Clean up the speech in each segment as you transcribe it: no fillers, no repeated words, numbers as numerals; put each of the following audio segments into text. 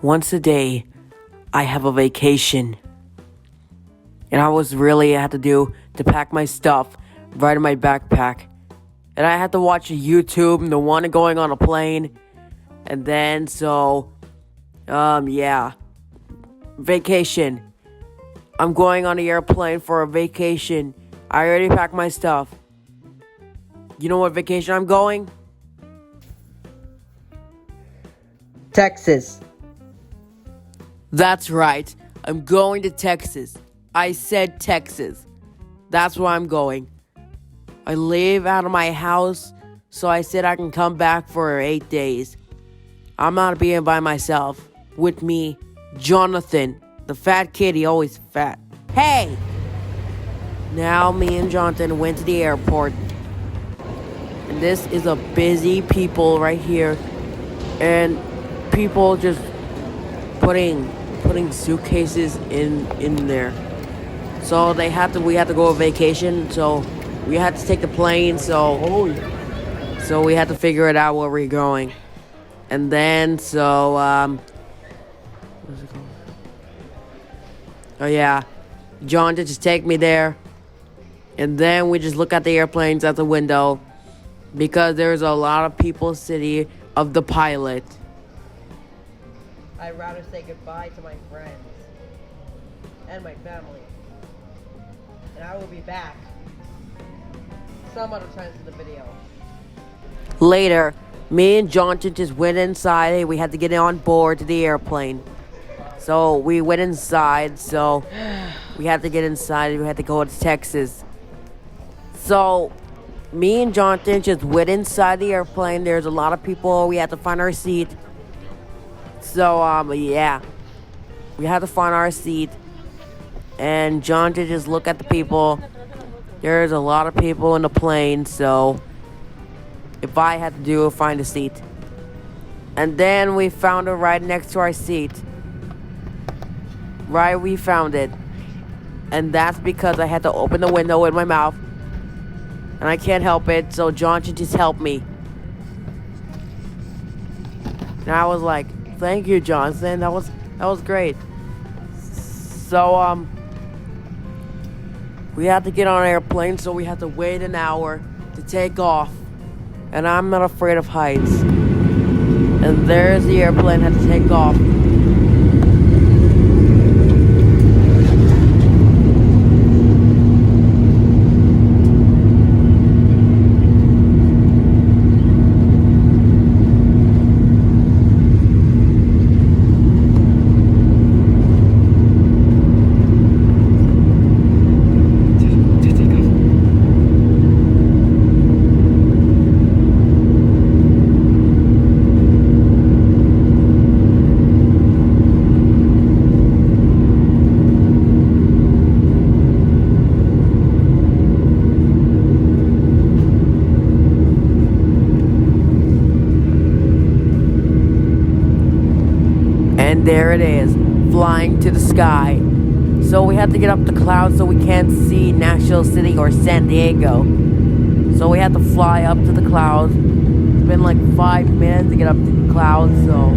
Once a day, I have a vacation. And I had to pack my stuff right in my backpack. And I had to watch a YouTube and the one going on a plane. And then, vacation. I'm going on the airplane for a vacation. I already packed my stuff. You know what vacation I'm going? Texas. That's right. I'm going to Texas. I said Texas. That's where I'm going. I live out of my house, so I said I can come back for 8 days. I'm not being by myself. With me, Jonathan, the fat kid. He always fat. Hey! Now me and Jonathan went to the airport. And this is a busy people right here. And people just putting suitcases in there. So we had to go on vacation, so we had to take the plane, so we had to figure it out where we're going. And then what's it called? Oh yeah. John did just take me there. And then we just look at the airplanes at the window because there's a lot of people sitting of the pilot. I'd rather say goodbye to my friends and my family. And I will be back some other times in the video. Later, me and Jonathan just went inside and we had to get on board to the airplane. So we went inside, so we had to get inside and we had to go to Texas. So me and Jonathan just went inside the airplane. There's a lot of people. We had to find our seat. So, we had to find our seat. And Jonathan just look at the people. There's a lot of people in the plane, so if I had to do it, find a seat. And then we found it right next to our seat. Right, we found it. And that's because I had to open the window with my mouth. And I can't help it, so Jonathan just helped me. And I was like, thank you, Jonathan. That was great. So, we had to get on an airplane, so we had to wait an hour to take off. And I'm not afraid of heights. And there's the airplane had to take off. And there it is, flying to the sky. So we had to get up the clouds so we can't see Nashville City or San Diego. So we had to fly up to the clouds. It's been like 5 minutes to get up to the clouds, so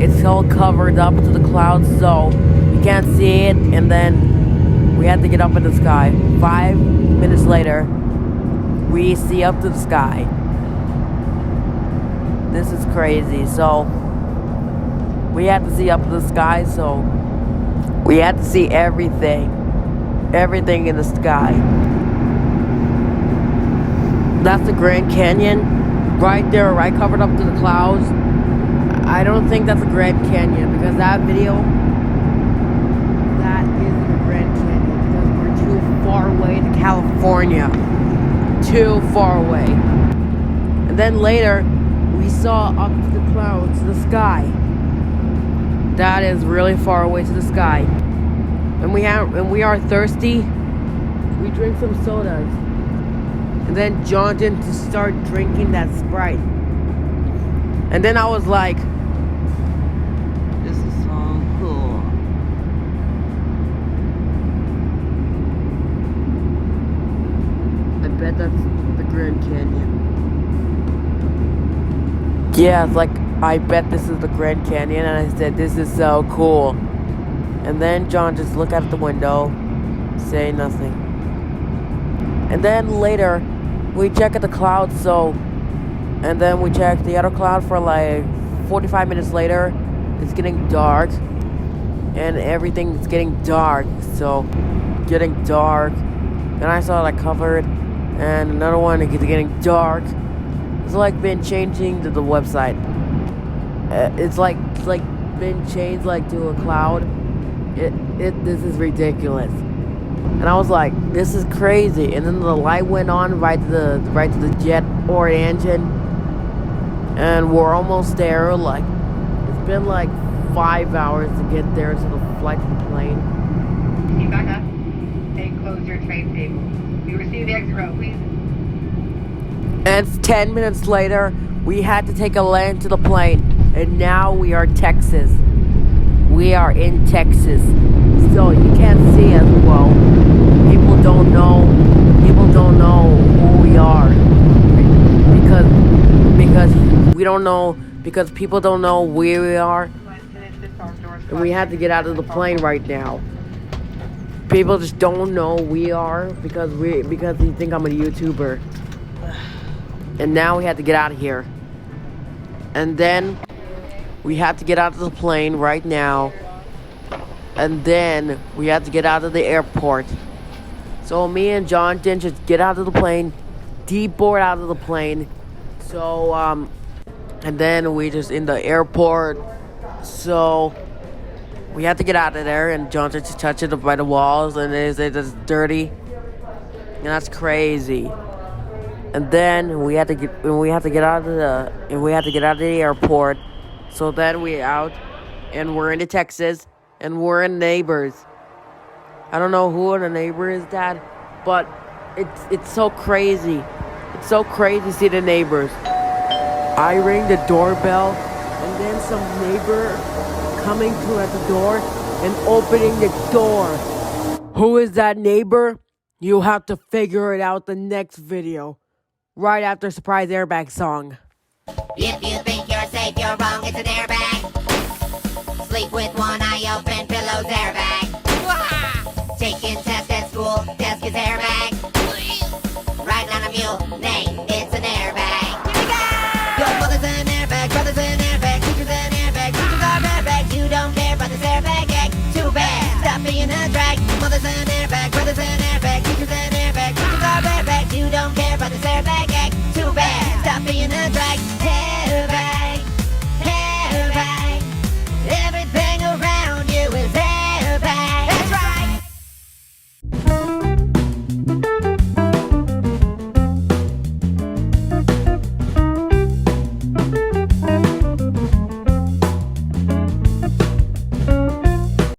it's all covered up to the clouds, so you can't see it. And then we had to get up in the sky. 5 minutes later, we see up to the sky. This is crazy. So we had to see up to the sky, so we had to see everything in the sky. That's the Grand Canyon, right there, right covered up to the clouds. I don't think that's the Grand Canyon, because that video, that is the Grand Canyon, because we're too far away to California. Too far away. And then later, we saw up to the clouds, the sky. That is really far away to the sky. And we are thirsty. We drink some sodas. And then Jonathan to start drinking that Sprite. And then I was like, this is so cool. I bet that's the Grand Canyon. Yeah, it's like I bet this is the Grand Canyon, and I said, this is so cool. And then John just looked out the window, say nothing. And then later, we check at the clouds, and then we check the other cloud for like 45 minutes later. It's getting dark, and everything's getting dark, getting dark. And I saw it like covered, and another one is getting dark. It's like been changing to the website. It's like been changed like to a cloud. This is ridiculous. And I was like, this is crazy. And then the light went on right to the jet or engine, and we're almost there. Like, it's been like 5 hours to get there to the flight to the plane. Can you back up and close your train table? We receive the exit row, please. And it's 10 minutes later, we had to take a land to the plane, and now we are Texas. We are in Texas. So you can't see us well. People don't know who we are. Because we don't know, because people don't know where we are. And we have to get out of the plane right now. People just don't know who we are because they think I'm a YouTuber. And now we have to get out of here. And then we have to get out of the plane right now. And then we have to get out of the airport. So me and John didn't just get out of the plane, deboard out of the plane. So, and then we just in the airport. So we had to get out of there, and John just touched it by the walls, and it's dirty. And that's crazy. And then we had to get out of the airport. So then we're out, and we're into Texas, and we're in Neighbors. I don't know who the neighbor is, Dad, but it's so crazy. It's so crazy to see the neighbors. I ring the doorbell, and then some neighbor coming to at the door and opening the door. Who is that neighbor? You'll have to figure it out the next video. Right after Surprise Airbag song. If you think you're safe, you're wrong, it's an airbag. Sleep with one eye open, pillows airbag. Taking tests at school, desk is airbag. Riding on a mule, nay, it's an airbag. Here we go! Your mother's an airbag, brother's an airbag, teacher's an airbag, teachers are airbags. You don't care, brother's airbag, egg. Too bad, stop being a drag. Mother's an airbag, brother's an airbag, teacher's an airbag, teachers are airbags. You don't care, brother's airbag, egg. Too bad, stop being a drag.